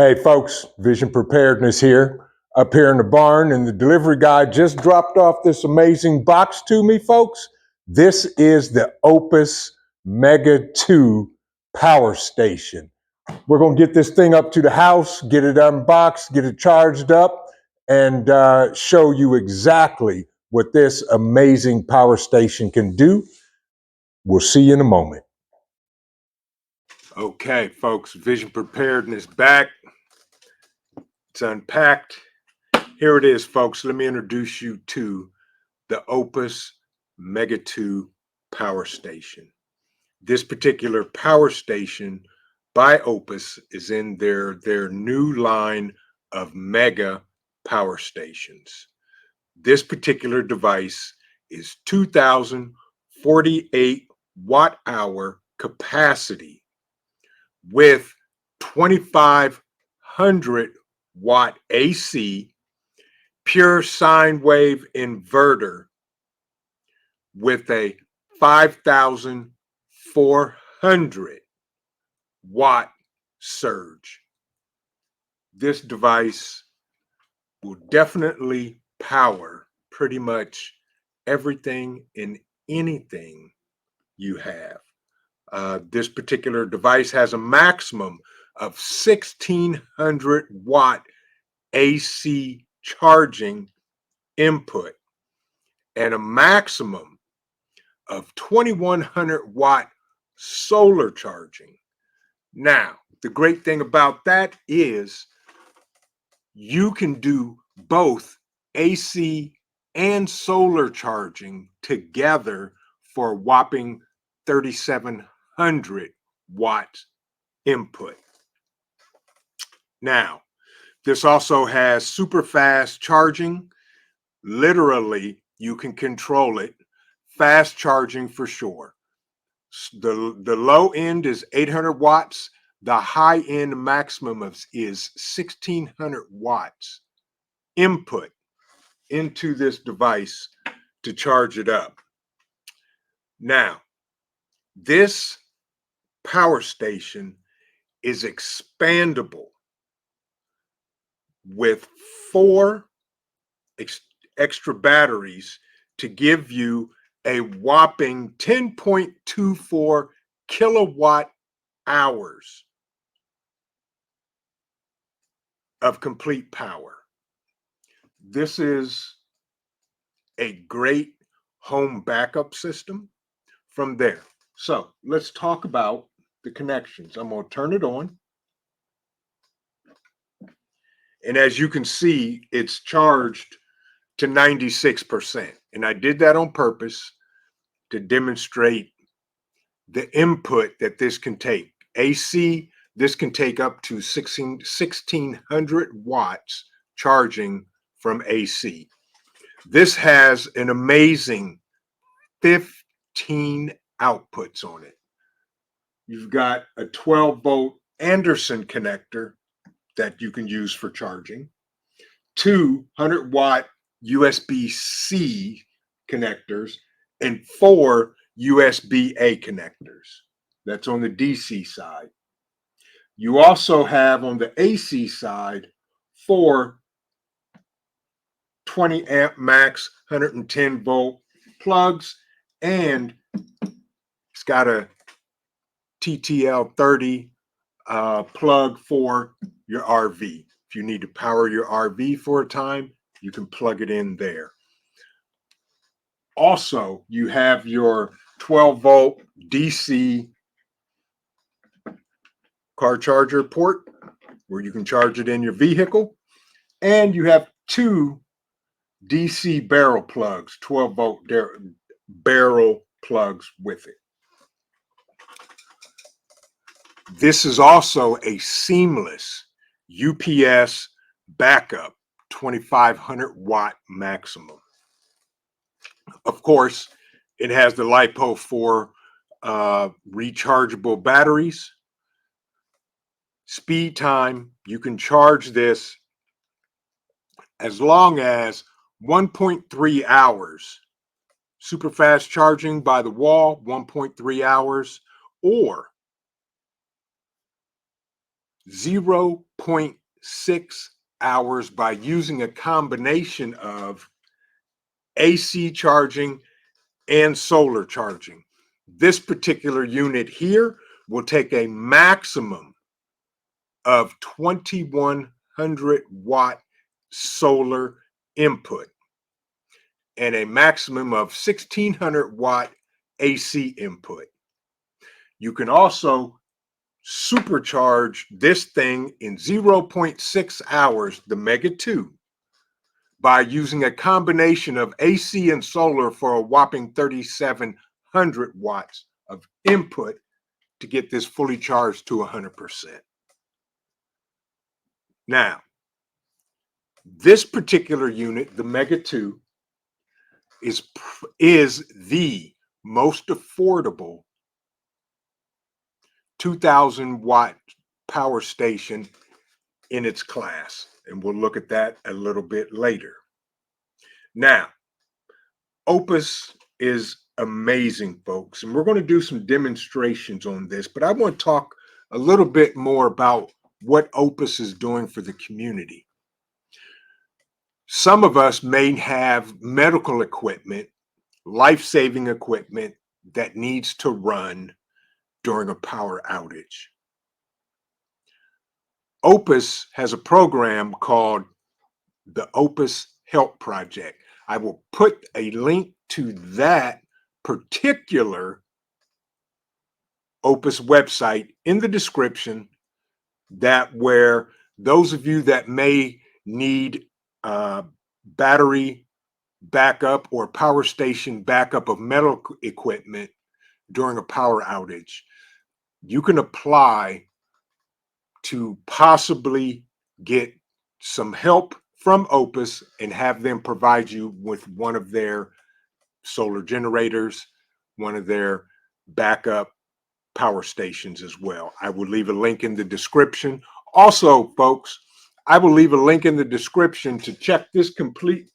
Hey folks, Vision Preparedness here, up here in the barn, and the delivery guy just dropped off this amazing box to me, folks. This is the OUPES Mega 2 Power Station. We're going to get this thing up to the house, get it unboxed, get it charged up, and show you exactly what this amazing power station can do. We'll see you in a moment. Okay, folks, Vision Preparedness back. It's unpacked. Here it is, folks. Let me introduce you to the OUPES Mega 2 Power Station. This particular power station by OUPES is in their new line of mega power stations. This particular device is 2,048 watt-hour capacity with 2,500 watt AC pure sine wave inverter with a 5,400 watt surge. This device will definitely power pretty much everything and anything you have. This particular device has a maximum of 1,600 watt AC charging input and a maximum of 2,100 watt solar charging. Now, the great thing about that is you can do both AC and solar charging together for a whopping 3,700 watt input. Now, this also has super fast charging. Literally, you can control it. Fast charging for sure. The low end is 800 watts. The high end maximum is 1,600 watts input into this device to charge it up. Now, this power station is expandable with 4 extra batteries to give you a whopping 10.24 kilowatt hours of complete power. This is a great home backup system from there. So let's talk about the connections. I'm going to turn it on. And as you can see, it's charged to 96%. And I did that on purpose to demonstrate the input that this can take. AC, this can take up to 1,600 watts charging from AC. This has an amazing 15 outputs on it. You've got a 12-volt Anderson connector that you can use for charging, 2 100-watt USB-C connectors, and 4 USB-A connectors. That's on the DC side. You also have on the AC side 4 20 amp max 110 volt plugs, and it's got a TTL 30 plug for your RV. If you need to power your RV for a time, you can plug it in there. Also, you have your 12-volt DC car charger port where you can charge it in your vehicle. And you have 2 DC barrel plugs, 12-volt barrel plugs with it. This is also a seamless UPS backup, 2,500 watt maximum. Of course, it has the LiPo 4 rechargeable batteries. Speed time, you can charge this as long as 1.3 hours. Super fast charging by the wall, 1.3 hours, or 0.6 hours by using a combination of AC charging and solar charging. This particular unit here will take a maximum of 2100 watt solar input and a maximum of 1600 watt AC input. You can also supercharge this thing in 0.6 hours, the Mega 2, by using a combination of AC and solar for a whopping 3700 watts of input to get this fully charged to 100%. Now, this particular unit, the Mega 2, is the most affordable 2000 watt power station in its class. And we'll look at that a little bit later. Now, OUPES is amazing, folks, and we're going to do some demonstrations on this, but I want to talk a little bit more about what OUPES is doing for the community. Some of us may have medical equipment, life-saving equipment that needs to run during a power outage. OUPES has a program called the OUPES HELP Project. I will put a link to that particular OUPES website in the description, that where those of you that may need battery backup or power station backup of medical equipment during a power outage, you can apply to possibly get some help from OUPES and have them provide you with one of their solar generators, one of their backup power stations as well. I will leave a link in the description. Also, folks, I will leave a link in the description to check this complete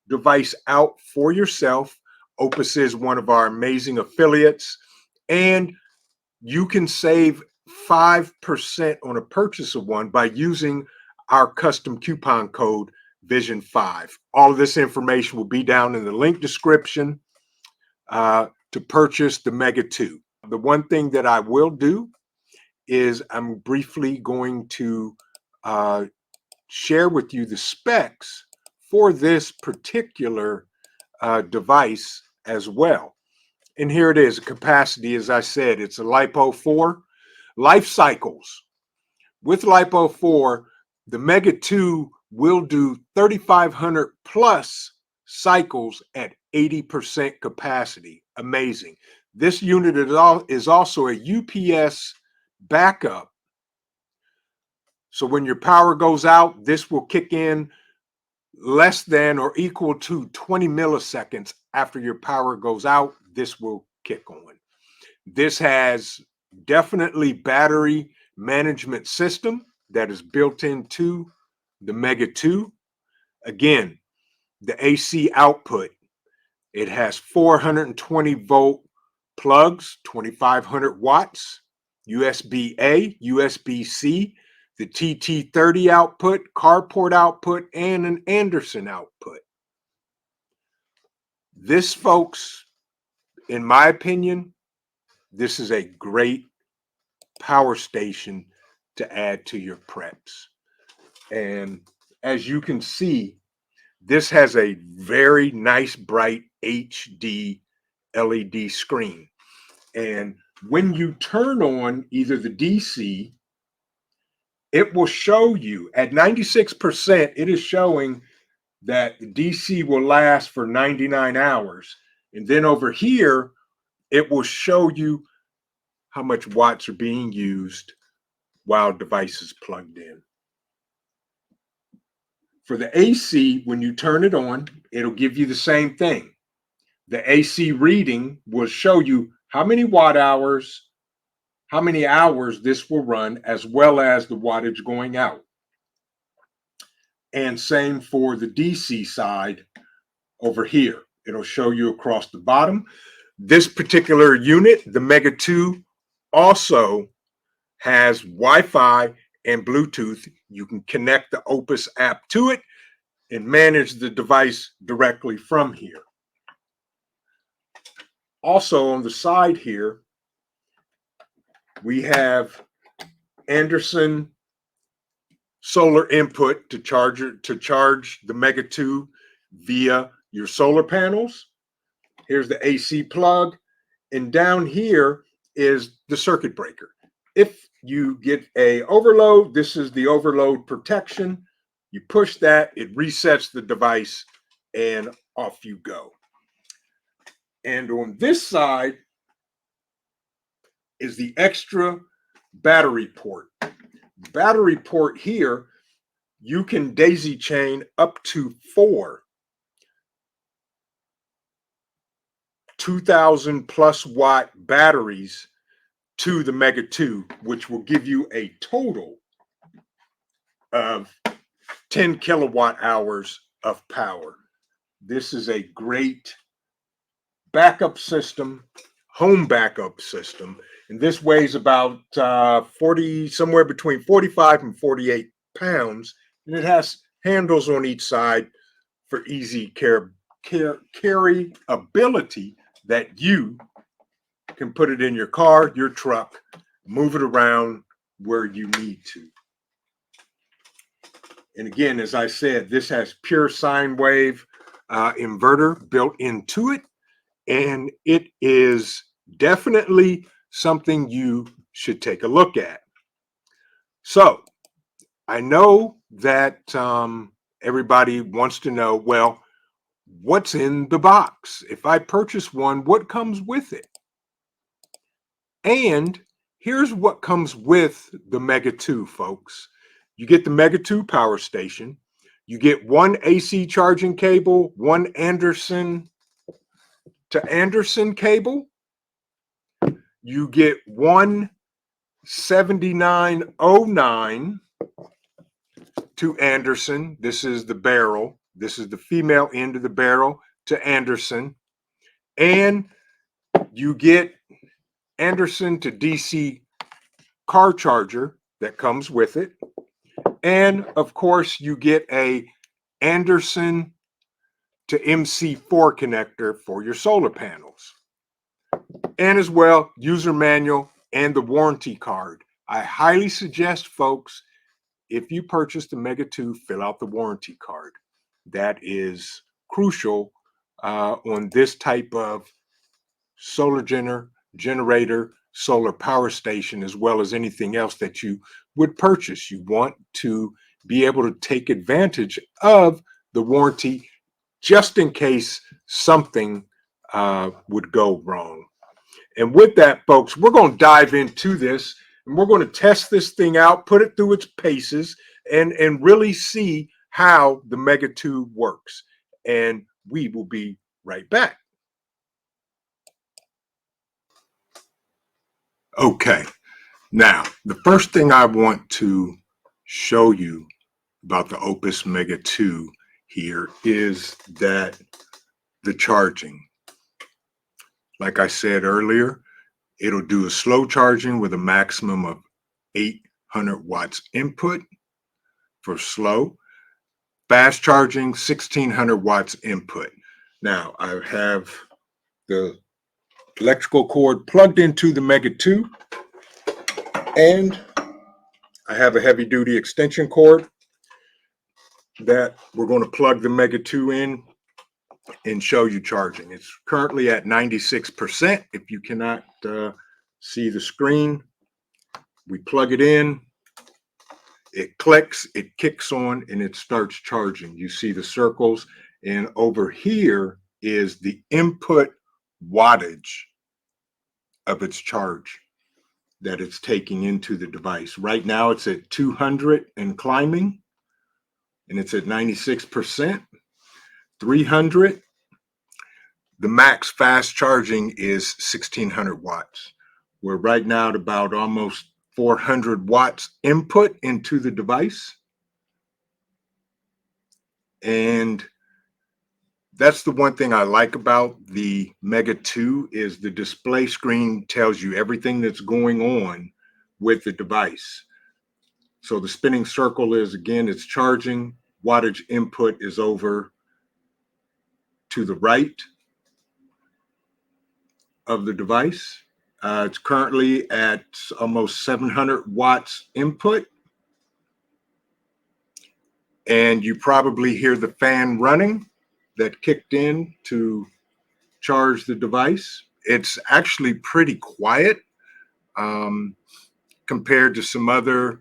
device out for yourself. OUPES is one of our amazing affiliates, and you can save 5% on a purchase of one by using our custom coupon code Vision5. All of this information will be down in the link description to purchase the Mega 2. The one thing that I will do is I'm briefly going to share with you the specs for this particular device as well. And here it is, capacity, as I said, it's a LiPo 4. Life cycles. With LiPo 4, the Mega 2 will do 3,500 plus cycles at 80% capacity. Amazing. This unit is also a UPS backup. So when your power goes out, this will kick in less than or equal to 20 milliseconds after your power goes out. This will kick on. This has definitely battery management system that is built into the Mega 2. Again, the AC output, it has 420 volt plugs, 2,500 watts, USB-A, USB-C, the TT30 output, carport output, and an Anderson output. This, folks, in my opinion, this is a great power station to add to your preps. And as you can see, this has a very nice bright HD LED screen. And when you turn on either the DC, it will show you at 96%, it is showing that the DC will last for 99 hours. And then over here, it will show you how much watts are being used while device is plugged in. For the AC, when you turn it on, it'll give you the same thing. The AC reading will show you how many watt hours, how many hours this will run, as well as the wattage going out. And same for the DC side over here. It'll show you across the bottom. This particular unit, the Mega 2, also has Wi-Fi and Bluetooth. You can connect the OUPES app to it and manage the device directly from here. Also on the side here, we have Anderson solar input to charge the Mega 2 via your solar panels. Here's the AC plug, and down here is the circuit breaker. If you get a overload, this is the overload protection. You push that, it resets the device, and off you go. And on this side is the extra battery port. The battery port here, you can daisy chain up to 4 2,000 plus watt batteries to the Mega 2, which will give you a total of 10 kilowatt hours of power. This is a great backup system, home backup system, and this weighs about somewhere between 45 and 48 pounds, and it has handles on each side for easy carryability that you can put it in your car, your truck, move it around where you need to. And again, as I said, this has pure sine wave inverter built into it, and it is definitely something you should take a look at. So I know that everybody wants to know, well, what's in the box? If I purchase one, what comes with it? And here's what comes with the Mega 2, folks. You get the Mega 2 PowerStation. You get one AC charging cable, one Anderson to Anderson cable. You get one 7909 to Anderson. This is the barrel. This is the female end of the barrel to Anderson. And you get Anderson to DC car charger that comes with it. And of course, you get a Anderson to MC4 connector for your solar panels. And as well, user manual and the warranty card. I highly suggest, folks, if you purchase the Mega 2, fill out the warranty card. That is crucial on this type of solar generator, solar power station, as well as anything else that you would purchase. You want to be able to take advantage of the warranty just in case something would go wrong. And with that, folks, we're going to dive into this, and we're going to test this thing out, put it through its paces, and really see how the Mega 2 works. And we will be right back. Okay, now the first thing I want to show you about the OUPES Mega 2 here is that the charging. Like I said earlier, it'll do a slow charging with a maximum of 800 watts input for slow. Fast charging, 1600 watts input. Now I have the electrical cord plugged into the Mega 2, and I have a heavy duty extension cord that we're going to plug the Mega 2 in and show you charging. It's currently at 96%. If you cannot see the screen, we plug it in, it clicks, it kicks on, and it starts charging. You see the circles, and over here is the input wattage of its charge that it's taking into the device. Right now it's at 200 and climbing, and it's at 96%. 300. The max fast charging is 1600 watts. We're right now at about almost 400 watts input into the device. And that's the one thing I like about the Mega 2 is the display screen tells you everything that's going on with the device. So the spinning circle is, again, it's charging. Wattage input is over to the right of the device. It's currently at almost 700 watts input. And you probably hear the fan running that kicked in to charge the device. It's actually pretty quiet compared to some other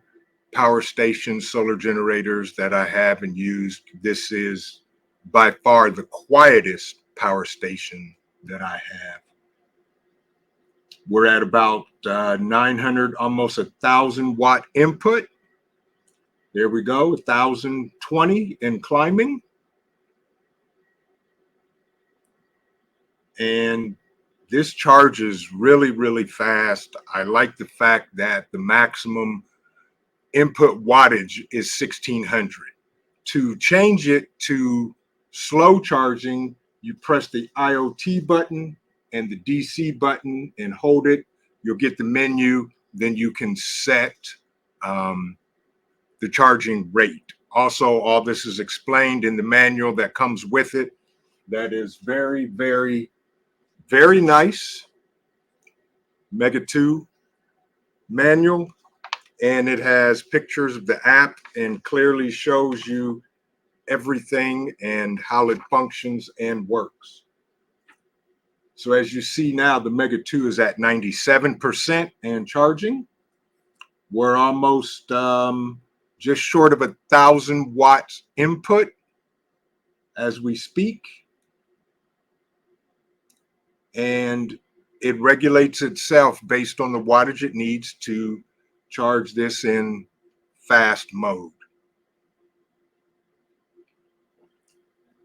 PowerStation solar generators that I have and used. This is by far the quietest PowerStation that I have. We're at about 900, almost 1,000 watt input. There we go, 1,020 and climbing. And this charges really, really fast. I like the fact that the maximum input wattage is 1,600. To change it to slow charging, you press the IoT button and the DC button and hold it. You'll get the menu. Then you can set the charging rate. Also, all this is explained in the manual that comes with it. That is very, very, very nice. Mega 2 manual. And it has pictures of the app and clearly shows you everything and how it functions and works. So as you see now, the Mega 2 is at 97% and charging. We're almost just short of 1,000 watts input as we speak. And it regulates itself based on the wattage it needs to charge this in fast mode.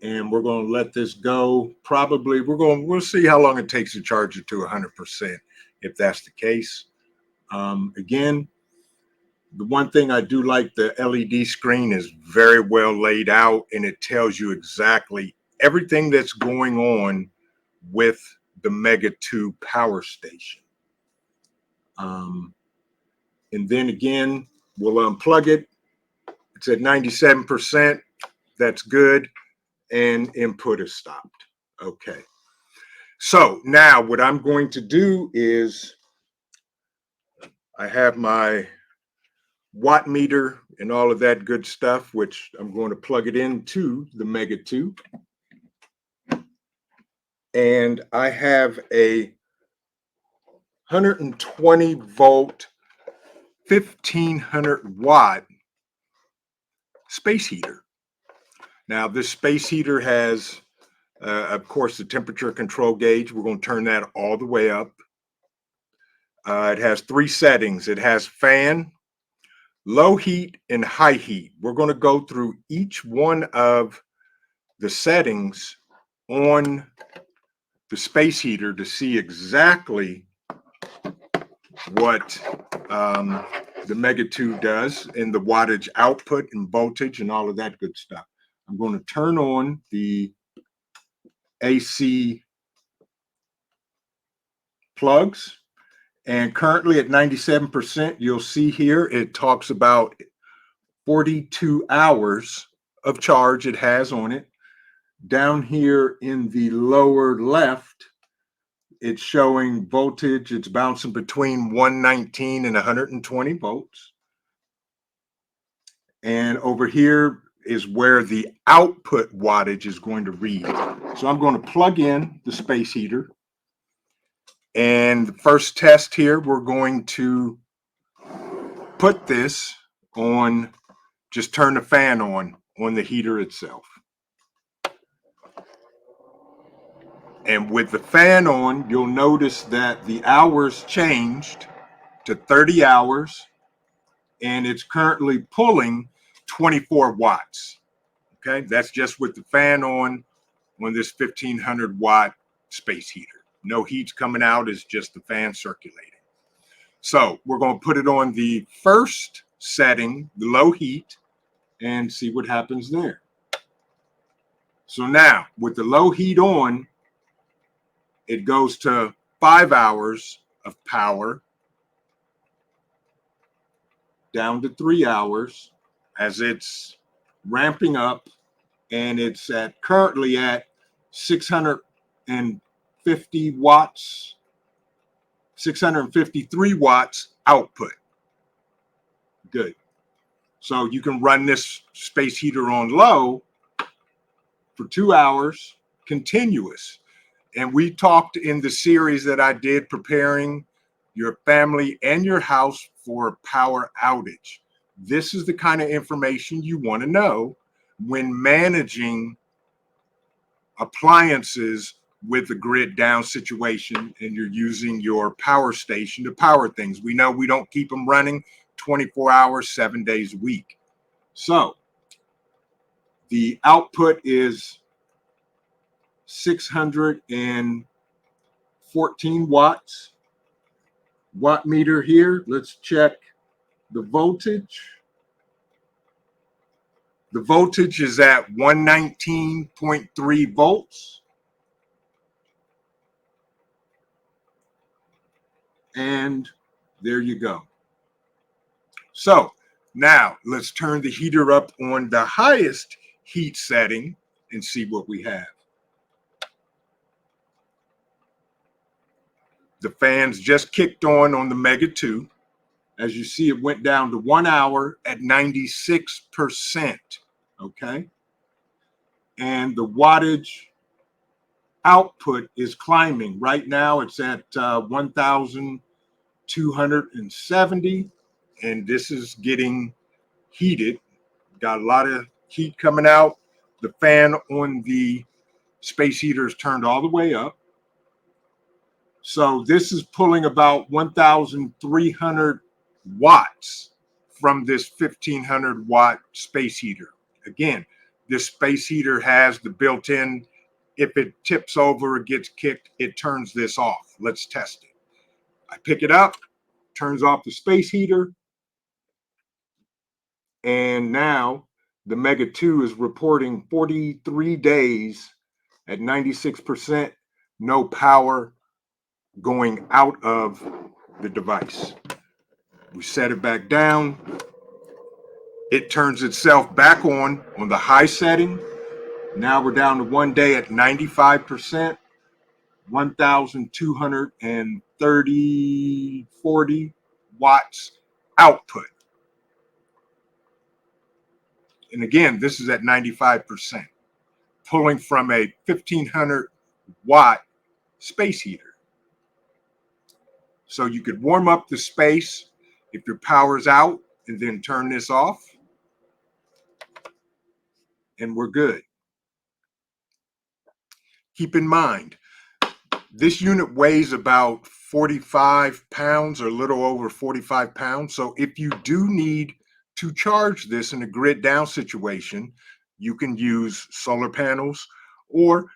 And we're going to let this go. Probably we'll see how long it takes to charge it to 100% if that's the case. Again, the one thing I do like, the LED screen is very well laid out and it tells you exactly everything that's going on with the Mega 2 PowerStation. And then again, we'll unplug it. It's at 97%. That's good. And input is stopped. Okay. So now what I'm going to do is I have my watt meter and all of that good stuff, which I'm going to plug it into the Mega 2. And I have a 120 volt, 1,500 watt space heater. Now this space heater has, of course, the temperature control gauge. We're going to turn that all the way up. It has 3 settings. It has fan, low heat, and high heat. We're going to go through each one of the settings on the space heater to see exactly what the Mega 2 does in the wattage output and voltage and all of that good stuff. I'm going to turn on the AC plugs, and currently at 97%, you'll see here it talks about 42 hours of charge it has on it. Down here in the lower left, it's showing voltage. It's bouncing between 119 and 120 volts. And over here is where the output wattage is going to read. So I'm going to plug in the space heater. And the first test here, we're going to put this on, just turn the fan on the heater itself. And with the fan on, you'll notice that the hours changed to 30 hours, and it's currently pulling 24 watts. Okay, that's just with the fan on this 1,500 watt space heater. No heat's coming out, it's just the fan circulating. So we're going to put it on the first setting, the low heat, and see what happens there. So now with the low heat on, it goes to 5 hours of power. down to 3 hours as it's ramping up, and it's at currently at 650 watts, 653 watts output. Good. So you can run this space heater on low for 2 hours continuous. And we talked in the series that I did preparing your family and your house for a power outage. This is the kind of information you want to know when managing appliances with a grid down situation and you're using your PowerStation to power things. We know we don't keep them running 24 hours, 7 days a week. So the output is 614 watts. Watt meter here. Let's check the voltage. The voltage is at 119.3 volts. And there you go. So now let's turn the heater up on the highest heat setting and see what we have. The fans just kicked on the Mega 2. As you see, it went down to 1 hour at 96%, okay? And the wattage output is climbing. Right now, it's at 1,270, and this is getting heated. Got a lot of heat coming out. The fan on the space heater is turned all the way up. So this is pulling about 1,300 watts from this 1,500 watt space heater. Again, this space heater has the built-in, if it tips over or gets kicked, it turns this off. Let's test it. I pick it up, turns off the space heater, and now the Mega 2 is reporting 43 days at 96%, no power going out of the device. We set it back down. It turns itself back on the high setting. Now we're down to 1 day at 95%, 1,240 watts output. And again, this is at 95%, pulling from a 1,500 watt space heater. So you could warm up the space if your power's out and then turn this off, and we're good. Keep in mind, this unit weighs about 45 pounds or a little over 45 pounds. So if you do need to charge this in a grid down situation, you can use solar panels, or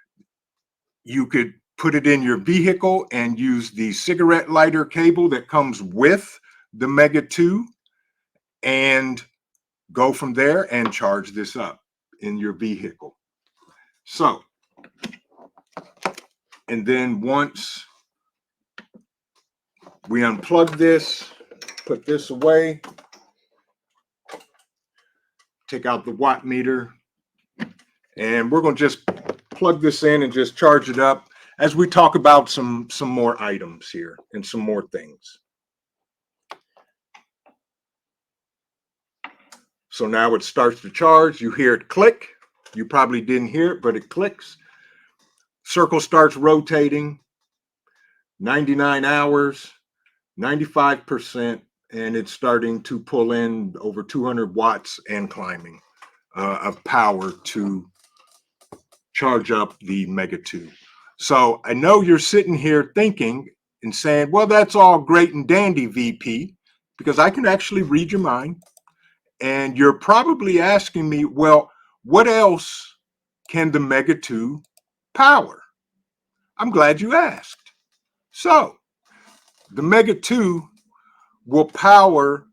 you could put it in your vehicle and use the cigarette lighter cable that comes with the Mega 2 and go from there and charge this up in your vehicle. So, and then once we unplug this, put this away, take out the watt meter, and we're going to just plug this in and just charge it up as we talk about some more items here and some more things. So now it starts to charge. You hear it click. You probably didn't hear it, but it clicks. Circle starts rotating. 99 hours, 95%, and it's starting to pull in over 200 watts and climbing of power to charge up the Mega 2. So I know you're sitting here thinking and saying, well, that's all great and dandy, VP, because I can actually read your mind. And you're probably asking me, well, what else can the Mega 2 power? I'm glad you asked. So the Mega 2 will power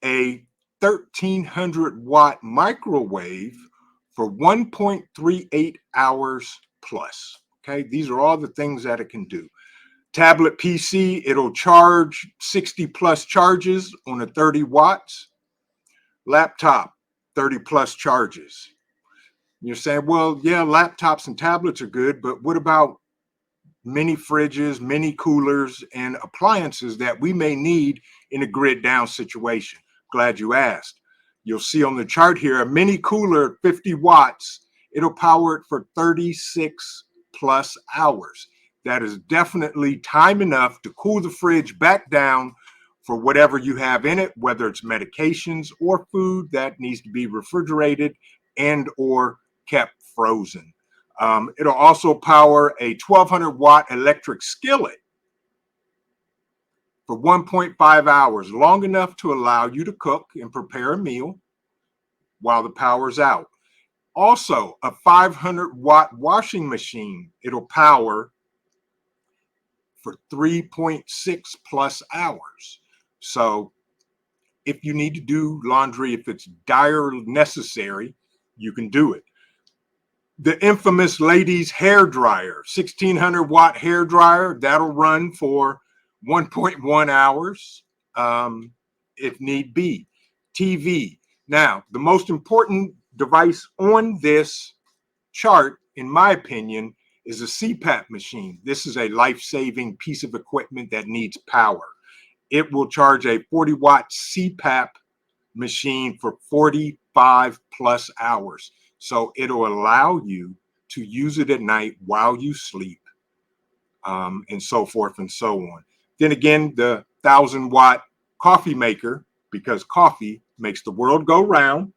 a 1,300 watt microwave for 1.38 hours plus. Okay, these are all the things that it can do. Tablet PC, it'll charge 60 plus charges on a 30 watts. Laptop, 30 plus charges. You're saying, well, yeah, laptops and tablets are good, but what about mini fridges, mini coolers, and appliances that we may need in a grid down situation? Glad you asked. You'll see on the chart here, a mini cooler, 50 watts, it'll power it for 36 plus hours. That is definitely time enough to cool the fridge back down for whatever you have in it, whether it's medications or food that needs to be refrigerated and or kept frozen. It'll also power a 1200-watt electric skillet for 1.5 hours, long enough to allow you to cook and prepare a meal while the power's out. Also, a 500-watt washing machine, it'll power for 3.6 plus hours. So if you need to do laundry, if it's dire necessary, you can do it. The infamous ladies hair dryer, 1600-watt hair dryer, that'll run for 1.1 hours if need be. TV. Now, the most important device on this chart, in my opinion, is a CPAP machine. This is a life-saving piece of equipment that needs power. It will charge a 40-watt CPAP machine for 45 plus hours. So it'll allow you to use it at night while you sleep, and so forth and so on. Then again, the 1000-watt coffee maker, because coffee makes the world go round,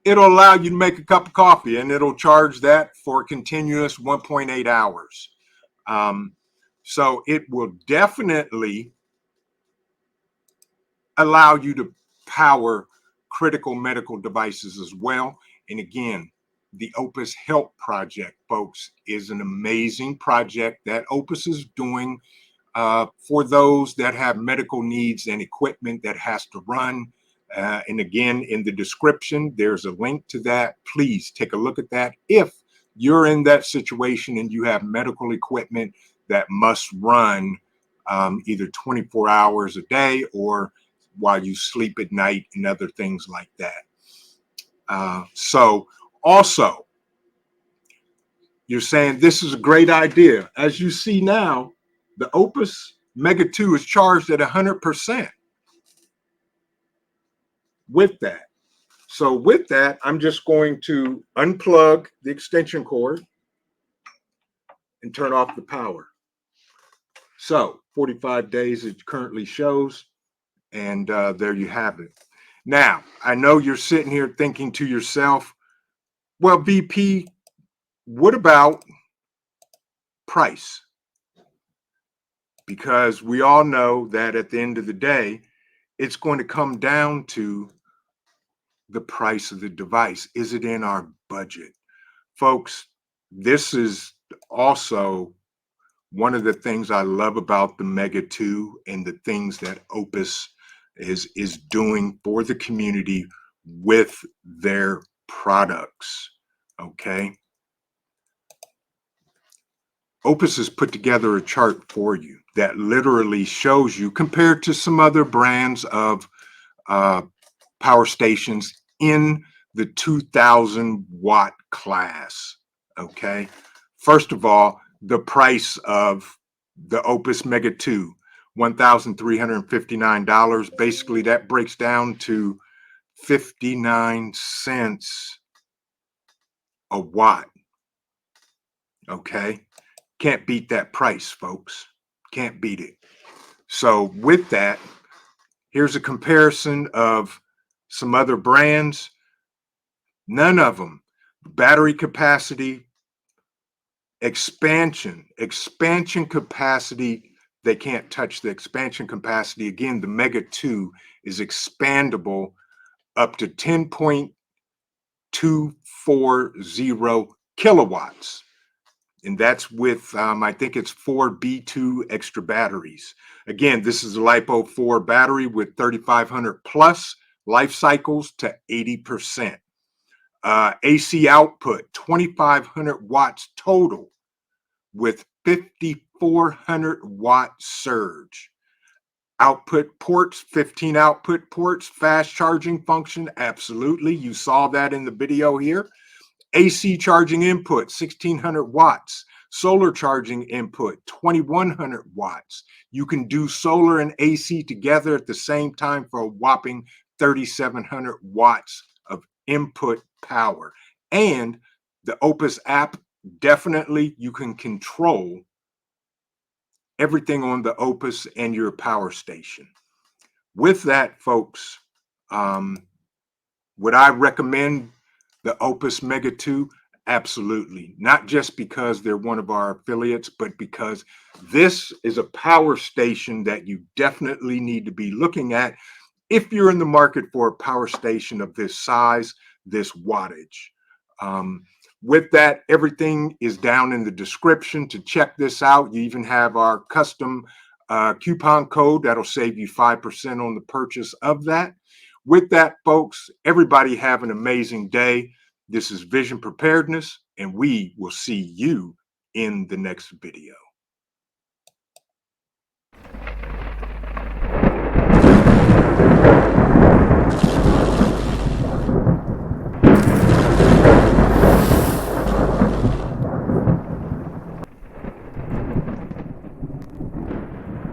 it'll allow you to make a cup of coffee, and it'll charge that for a continuous 1.8 hours. So it will definitely allow you to power critical medical devices as well. And again, the OUPES HELP Project, folks, is an amazing project that OUPES is doing for those that have medical needs and equipment that has to run. And again, in the description, there's a link to that. Please take a look at that. If you're in that situation and you have medical equipment that must run either 24 hours a day or while you sleep at night and other things like that. So also, you're saying this is a great idea. As you see now, the OUPES Mega 2 is charged at 100% with that. So with that, I'm just going to unplug the extension cord and turn off the power. So 45 days it currently shows, and there you have it. Now, I know you're sitting here thinking to yourself, well, VP, what about price? Because we all know that at the end of the day, it's going to come down to the price of the device. Is it in our budget? Folks, this is also one of the things I love about the Mega 2 and the things that OUPES is doing for the community with their products. Okay. OUPES has put together a chart for you that literally shows you, compared to some other brands of power stations in the 2000-watt class. Okay. First of all, the price of the OUPES Mega 2, $1,359. Basically, that breaks down to 59 cents a watt. Okay. Can't beat that price, folks. Can't beat it. So with that, here's a comparison of some other brands. None of them. Battery capacity, expansion capacity. They can't touch the expansion capacity. Again, the Mega 2 is expandable up to 10.240 kilowatts. And that's with, I think it's 4 B2 extra batteries. Again, this is a LiPo 4 battery with 3,500 plus life cycles to 80%. AC output, 2,500 watts total with 5,400 watt surge. Output ports, 15 output ports, fast charging function, absolutely. You saw that in the video here. AC charging input, 1600 watts. Solar charging input, 2100 watts. You can do solar and AC together at the same time for a whopping 3700 watts of input power. And the OUPES app, definitely you can control everything on the OUPES and your PowerStation. With that, folks, would I recommend the OUPES Mega 2? Absolutely. Not just because they're one of our affiliates, but because this is a power station that you definitely need to be looking at if you're in the market for a power station of this size, this wattage. With that, everything is down in the description to check this out. You even have our custom coupon code that'll save you 5% on the purchase of that. With that, folks, everybody have an amazing day. This is Vision Preparedness, and we will see you in the next video.